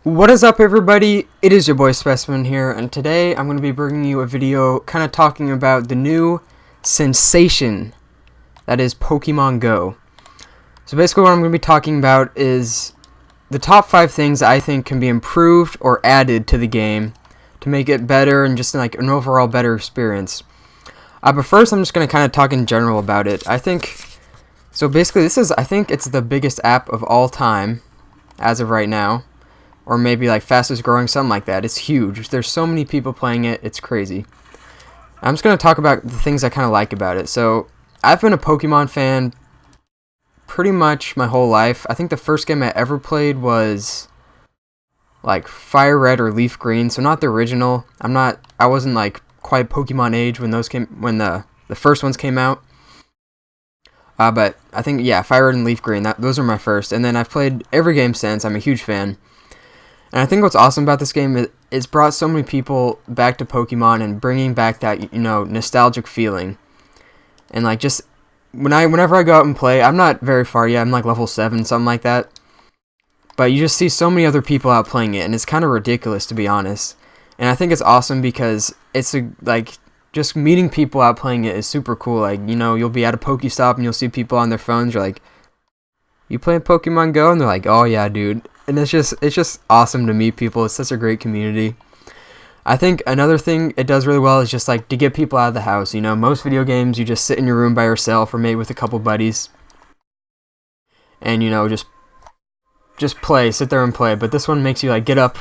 What is up, everybody? It is your boy Specimen here, and today I'm going to be bringing you a video kind of talking about the new sensation that is Pokemon Go. So basically what I'm going to be talking about is the top 5 things I think can be improved or added to the game to make it better and just like an overall better experience. But first I'm just going to kind of talk in general about it. I think it's the biggest app of all time as of right now. Or maybe like fastest growing, something like that. It's huge. There's so many people playing it. It's crazy. I'm just going to talk about the things I kind of like about it. So I've been a Pokemon fan pretty much my whole life. I think the first game I ever played was like Fire Red or Leaf Green. So not the original. I wasn't like quite Pokemon age when the first ones came out. But I think Fire Red and Leaf Green. Those are my first. And then I've played every game since. I'm a huge fan. And I think what's awesome about this game is it's brought so many people back to Pokemon and bringing back that, nostalgic feeling. And like just whenever I go out and play, I'm not very far yet. I'm like level 7, something like that. But you just see so many other people out playing it, and it's kind of ridiculous, to be honest. And I think it's awesome because it's just meeting people out playing it is super cool. Like, you'll be at a Pokestop and you'll see people on their phones. You're like, "You playing Pokemon Go?" And they're like, "Oh yeah, dude." And it's just awesome to meet people. It's such a great community. I think another thing it does really well is just like to get people out of the house. Most video games you just sit in your room by yourself or maybe with a couple buddies, and just sit there and play. But this one makes you like get up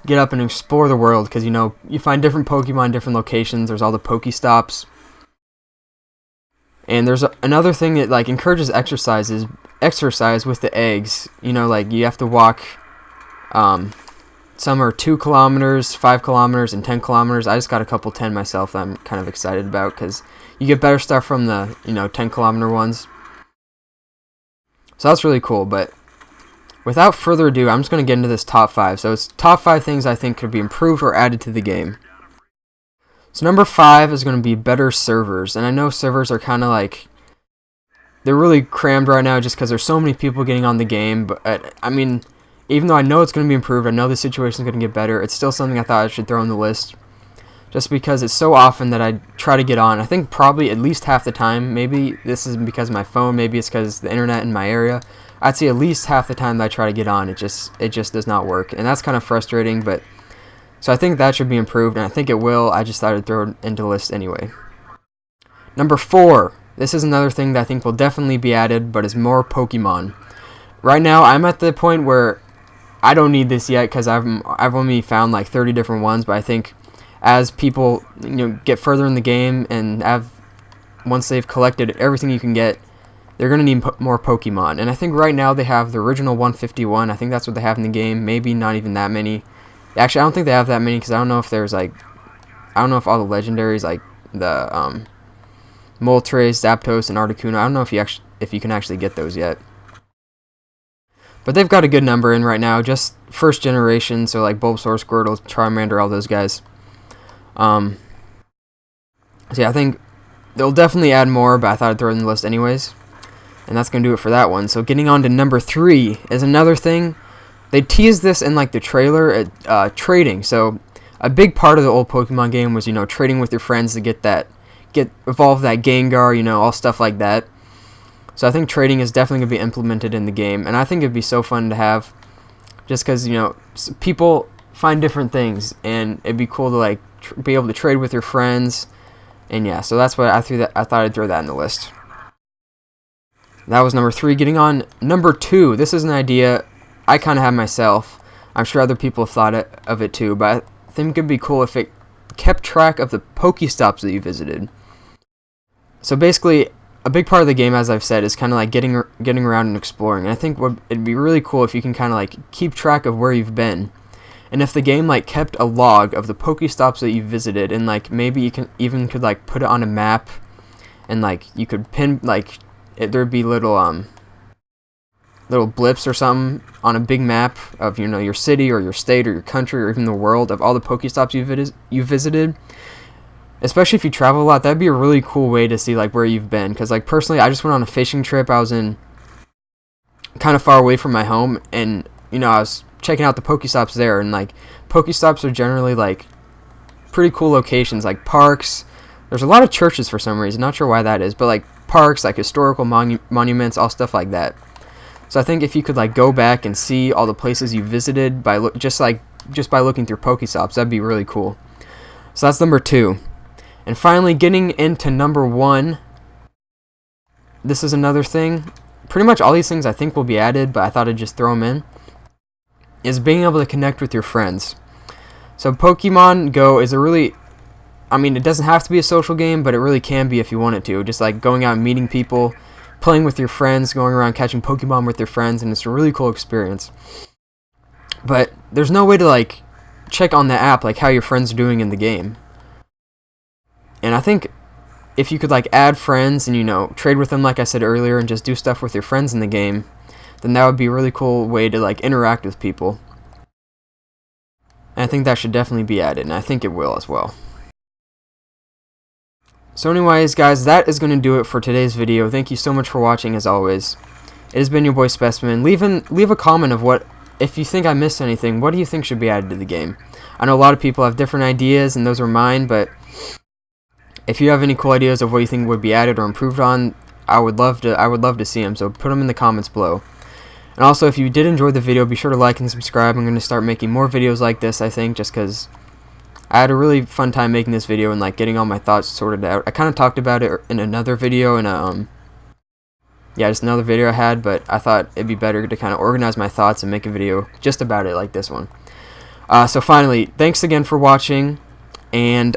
and explore the world because you find different Pokemon, different locations. There's all the Pokestops. And there's another thing that like encourages exercise with the eggs. Like you have to walk, some are 2 kilometers, 5 kilometers, and 10 kilometers. I just got a couple 10 myself that I'm kind of excited about because you get better stuff from the 10 kilometer ones. So that's really cool. But without further ado, I'm just going to get into this top 5. So it's top 5 things I think could be improved or added to the game. So number 5 is going to be better servers. And I know servers are kind of like, they're really crammed right now just because there's so many people getting on the game. But I mean, even though I know it's going to be improved, I know the situation is going to get better, it's still something I thought I should throw on the list. Just because it's so often that I try to get on. I think probably at least half the time. Maybe this is because of my phone. Maybe it's because the internet in my area. I'd say at least half the time that I try to get on, it just does not work. And that's kind of frustrating, but so I think that should be improved, and I think it will. I just thought I'd throw it into the list anyway. Number 4. This is another thing that I think will definitely be added, but is more Pokemon. Right now, I'm at the point where I don't need this yet because I've only found like 30 different ones, but I think as people get further in the game and once they've collected everything you can get, they're going to need more Pokemon. And I think right now they have the original 151. I think that's what they have in the game. Maybe not even that many. Actually, I don't think they have that many because I don't know if all the legendaries like the Moltres, Zapdos, and Articuno. I don't know if you can actually get those yet. But they've got a good number in right now, just first generation, so like Bulbasaur, Squirtle, Charmander, all those guys. So yeah, I think they'll definitely add more, but I thought I'd throw it in the list anyways. And that's going to do it for that one. So getting on to number 3 is another thing. They teased this in like the trailer at trading. So a big part of the old Pokemon game was, trading with your friends to evolve that Gengar, all stuff like that. So I think trading is definitely going to be implemented in the game, and I think it'd be so fun to have, just because people find different things, and it'd be cool to like be able to trade with your friends, and yeah. So that's what I thought I'd throw that in the list. That was number 3. Getting on number 2. This is an idea I kind of have myself. I'm sure other people have thought of it too, but I think it'd be cool if it kept track of the Pokestops that you visited. So basically, a big part of the game, as I've said, is kind of like getting around and exploring. And I think it'd be really cool if you can kind of like keep track of where you've been. And if the game like kept a log of the Pokestops that you visited, and like maybe you could like put it on a map, and like you could pin like there'd be little blips or something on a big map of your city or your state or your country or even the world of all the Pokestops you visited. Especially if you travel a lot, that'd be a really cool way to see like where you've been. Because like personally, I just went on a fishing trip. I was in kind of far away from my home, and I was checking out the Pokestops there, and like Pokestops are generally like pretty cool locations, like parks. There's a lot of churches for some reason, not sure why that is, but like parks, like historical monuments, all stuff like that. So I think if you could like go back and see all the places you visited by just by looking through Pokestops, that'd be really cool. So that's number 2. And finally, getting into number 1. This is another thing. Pretty much all these things I think will be added, but I thought I'd just throw them in. Is being able to connect with your friends. So Pokemon Go is a really, I mean, it doesn't have to be a social game, but it really can be if you want it to. Just like going out and meeting people, playing with your friends, going around catching Pokemon with your friends, and it's a really cool experience. But there's no way to like check on the app like how your friends are doing in the game. And I think if you could like add friends and, you know, trade with them like I said earlier and just do stuff with your friends in the game, then that would be a really cool way to like interact with people. And I think that should definitely be added, and I think it will as well. So anyways, guys, that is going to do it for today's video. Thank you so much for watching, as always. It has been your boy Specimen. Leave a comment of what, if you think I missed anything, what do you think should be added to the game? I know a lot of people have different ideas, and those are mine, but if you have any cool ideas of what you think would be added or improved on, I would love to see them, so put them in the comments below. And also, if you did enjoy the video, be sure to like and subscribe. I'm going to start making more videos like this, I think, just because I had a really fun time making this video and like getting all my thoughts sorted out. I kind of talked about it in another video, just another video I had, but I thought it'd be better to kind of organize my thoughts and make a video just about it like this one. So finally, thanks again for watching, and